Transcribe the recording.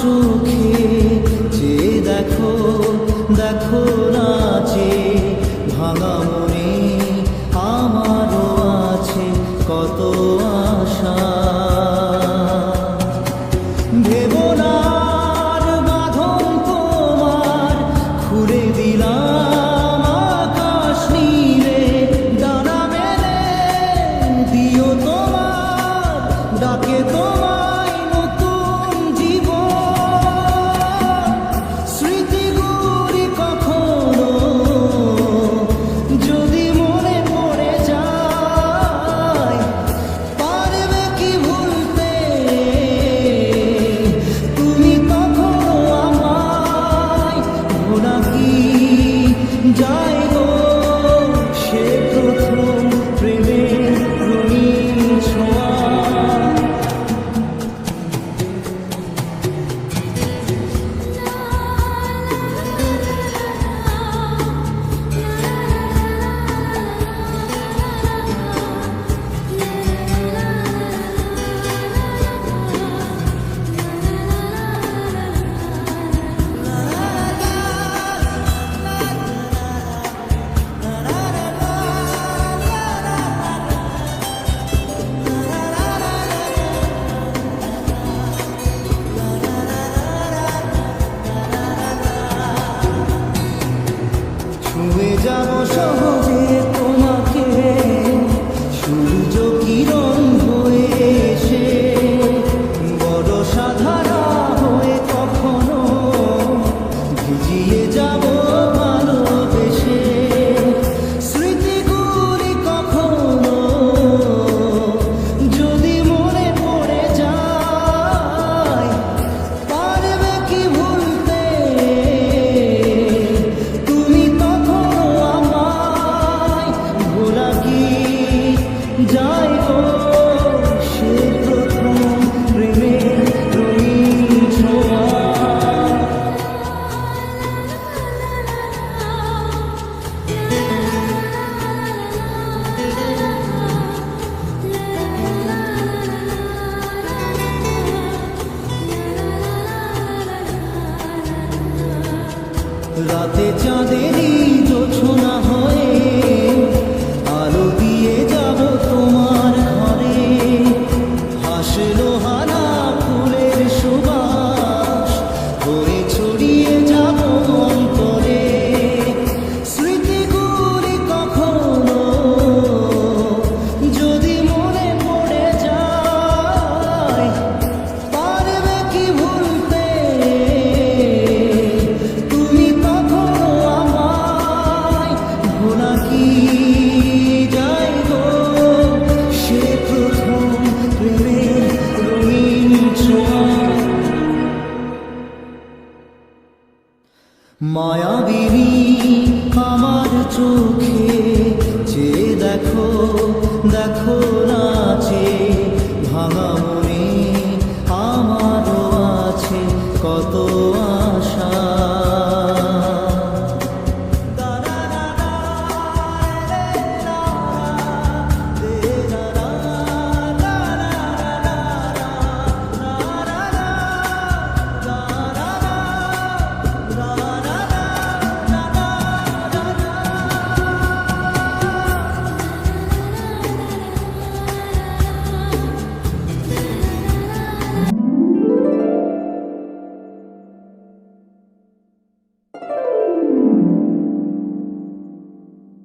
চোখে যে দেখো দেখো নাচে ভাঙা মনে আমারও আছে কত আশা। ভেবনার বাঁধন তোমার খুলে দিলাম আকাশ নীলে, ডানা মেলে দিও তোমার ডাকে তোমায় নতুন জীবন। স্মৃতিগুলি কখনো যদি মনে পড়ে যায়, পারবে কি ভুলতে তুমি তখনো আমায়? ভোলা কি যায় গো সে প্রথম প্রেমের রঙিন ছোঁয়া। ছুঁয়ে যাব সহজে তোমাকে সূর্য কিরণ হয়ে এসে, বড় সাধারা হয়ে কখনো ভিজিয়ে যাব ভালোবেসে। স্মৃতিগুলি কখনো যদি মনে পড়ে যায়, পারবে কি ভুলতে তুমি তখনো আমায়? ভোলা কি যায় গো সে প্রথম প্রেমের রঙিন ছোঁয়া। রাতে চাঁদেরই জোছনা হয়ে আলো দিয়ে যাব তোমার ঘরে, হাসলো হানা ফুলের সুবাস হয়ে ছড়িয়ে যাব অন্তরে। স্মৃতিগুলি কখনো যদি মনে পড়ে যায়, পারবে কি ভুলতে তুমি তখনো আমায়? ভোলা কি যায় গো সে প্রথম প্রেমের রঙিন ছোঁয়া। মায়াবিনী আমার চোখে যে দেখো দেখো